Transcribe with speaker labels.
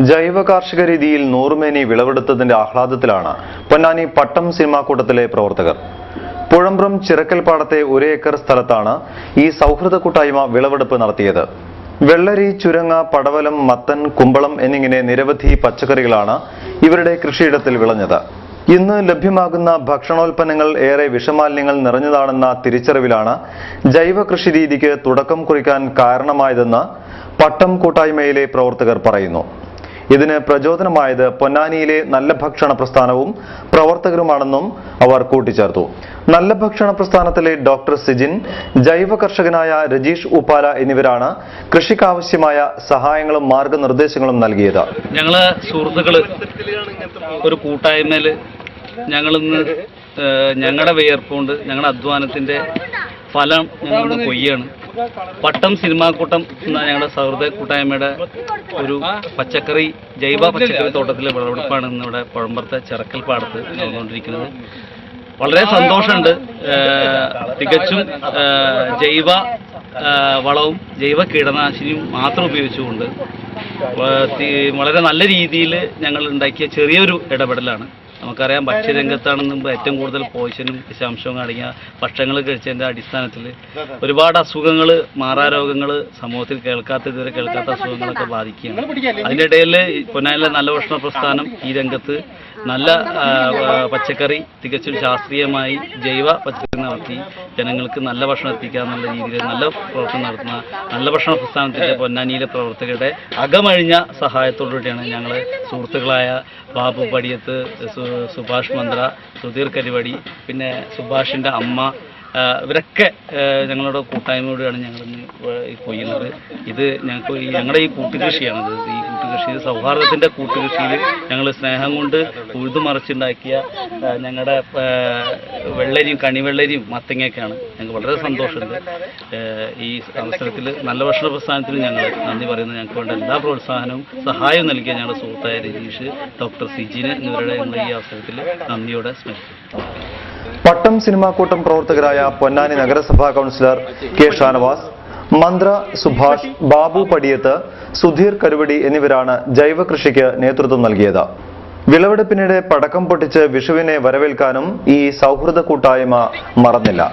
Speaker 1: ജൈവ കാർഷിക രീതിയിൽ നൂറുമേനി വിളവെടുത്തതിന്റെ ആഹ്ലാദത്തിലാണ് പൊന്നാനി പട്ടം സിനിമാക്കൂട്ടത്തിലെ പ്രവർത്തകർ. പുഴമ്പ്രം ചിറക്കൽ പാടത്തെ 1 ഏക്കർ സ്ഥലത്താണ് ഈ സൗഹൃദ കൂട്ടായ്മ വിളവെടുപ്പ് നടത്തിയത്. വെള്ളരി, ചുരങ്ങ, പടവലം, മത്തൻ, കുമ്പളം എന്നിങ്ങനെ നിരവധി പച്ചക്കറികളാണ് ഇവരുടെ കൃഷിയിടത്തിൽ വിളഞ്ഞത്. ഇന്ന് ലഭ്യമാകുന്ന ഭക്ഷണോൽപ്പന്നങ്ങൾ ഏറെ വിഷമാലിന്യങ്ങൾ നിറഞ്ഞതാണെന്ന തിരിച്ചറിവിലാണ് ജൈവ കൃഷി രീതിക്ക് തുടക്കം കുറിക്കാൻ കാരണമായതെന്ന് പട്ടം കൂട്ടായ്മയിലെ പ്രവർത്തകർ പറയുന്നു. ഇതിന് പ്രചോദനമായത് പൊന്നാനിയിലെ നല്ല ഭക്ഷണ പ്രസ്ഥാനവും പ്രവർത്തകരുമാണെന്നും അവർ കൂട്ടിച്ചേർത്തു. നല്ല ഭക്ഷണ പ്രസ്ഥാനത്തിലെ ഡോക്ടർ സിജിൻ, ജൈവ കർഷകനായ രജീഷ് ഉപ്പാല എന്നിവരാണ് കൃഷിക്കാവശ്യമായ സഹായങ്ങളും മാർഗനിർദ്ദേശങ്ങളും നൽകിയത്.
Speaker 2: ഞങ്ങള് സുഹൃത്തുക്കള് ഒരു കൂട്ടായ്മയിൽ ഞങ്ങളിന്ന് ഞങ്ങളുടെ വിയർപ്പുകൊണ്ട് ഞങ്ങളുടെ അധ്വാനത്തിന്റെ ഫലം ഞങ്ങളുടെ കൊയ്യാണ്. പട്ടം സിനിമാക്കൂട്ടം എന്ന ഞങ്ങളുടെ സൗഹൃദ കൂട്ടായ്മയുടെ ഒരു പച്ചക്കറി ജൈവ പച്ചക്കറി തോട്ടത്തിലെ വിളവെടുപ്പാണ് ഇന്നിവിടെ പുഴമ്പുറത്തെ ചിറക്കൽ പാടത്ത് നടന്നുകൊണ്ടിരിക്കുന്നത്. വളരെ സന്തോഷമുണ്ട്. തികച്ചും ജൈവ വളവും ജൈവ കീടനാശിനിയും മാത്രം ഉപയോഗിച്ചുകൊണ്ട് വളരെ നല്ല രീതിയിൽ ഞങ്ങൾ ഉണ്ടാക്കിയ ചെറിയൊരു ഇടപെടലാണ്. നമുക്കറിയാം, ഭക്ഷ്യരംഗത്താണെന്ന് ഏറ്റവും കൂടുതൽ പോയിസനും വിഷാംശവും അടങ്ങിയ ഭക്ഷണങ്ങൾ കഴിച്ചതിൻ്റെ അടിസ്ഥാനത്തിൽ ഒരുപാട് അസുഖങ്ങൾ, മാറാരോഗങ്ങൾ സമൂഹത്തിൽ ഇതുവരെ കേൾക്കാത്ത അസുഖങ്ങളൊക്കെ ബാധിക്കുകയാണ്. അതിൻ്റെ ഇടയിൽ പൊന്നാനിയിലെ നല്ല ഭക്ഷണ പ്രസ്ഥാനം ഈ രംഗത്ത് നല്ല പച്ചക്കറി തികച്ചും ശാസ്ത്രീയമായി ജൈവ പച്ചക്കറി നടത്തി ജനങ്ങൾക്ക് നല്ല ഭക്ഷണം എത്തിക്കാന്നുള്ള രീതിയിൽ നല്ല പ്രവർത്തനം നടത്തുന്ന നല്ല ഭക്ഷണ പ്രസ്ഥാനത്തിൻ്റെ പൊന്നാനിയിലെ പ്രവർത്തകരുടെ അകമഴിഞ്ഞ സഹായത്തോടുകൂടിയാണ് ഞങ്ങൾ സുഹൃത്തുക്കളായ ബാബു പടിയത്ത്, സുഭാഷ് മന്ത്ര, സുധീർ കരിവടി, പിന്നെ സുഭാഷിൻ്റെ അമ്മ, ഇവരൊക്കെ ഞങ്ങളുടെ കൂട്ടായ്മയോടെയാണ് ഞങ്ങളിന്ന് കൊയ്യുന്നത്. ഇത് ഞങ്ങളുടെ ഈ കൂട്ടുകൃഷിയാണിത്. ഈ കൂട്ടുകൃഷി സൗഹാർദ്ദത്തിൻ്റെ കൂട്ടുകൃഷിയിൽ ഞങ്ങൾ സ്നേഹം കൊണ്ട് ഉഴുതുമറിച്ചുണ്ടാക്കിയ ഞങ്ങളുടെ വെള്ളരിയും കണിവെള്ളരിയും മത്തങ്ങയൊക്കെയാണ്. ഞങ്ങൾക്ക് വളരെ സന്തോഷമുണ്ട്. ഈ അവസരത്തിൽ നല്ല ഭക്ഷണ പ്രസ്ഥാനത്തിന് ഞങ്ങൾ നന്ദി പറയുന്നു. ഞങ്ങൾക്ക് വേണ്ട എല്ലാ പ്രോത്സാഹനവും സഹായവും നൽകിയ ഞങ്ങളുടെ സുഹൃത്തായ രജീഷ്, ഡോക്ടർ സിജിന് എന്നിവരുടെ ഞങ്ങൾ ഈ അവസരത്തിൽ നന്ദിയോടെ സ്മരിക്കുന്നു.
Speaker 1: പട്ടം സിനിമാക്കൂട്ടം പ്രവർത്തകരായ പൊന്നാനി നഗരസഭാ കൗൺസിലർ കെ ഷാനവാസ്, മന്ത്ര, സുഭാഷ്, ബാബു പടിയത്ത്, സുധീർ കരുവടി എന്നിവരാണ് ജൈവ കൃഷിക്ക് നേതൃത്വം നൽകിയത്. വിളവെടുപ്പിനിടെ പടക്കം പൊട്ടിച്ച് വിഷുവിനെ വരവേൽക്കാനും ഈ സൗഹൃദ കൂട്ടായ്മ മറന്നില്ല.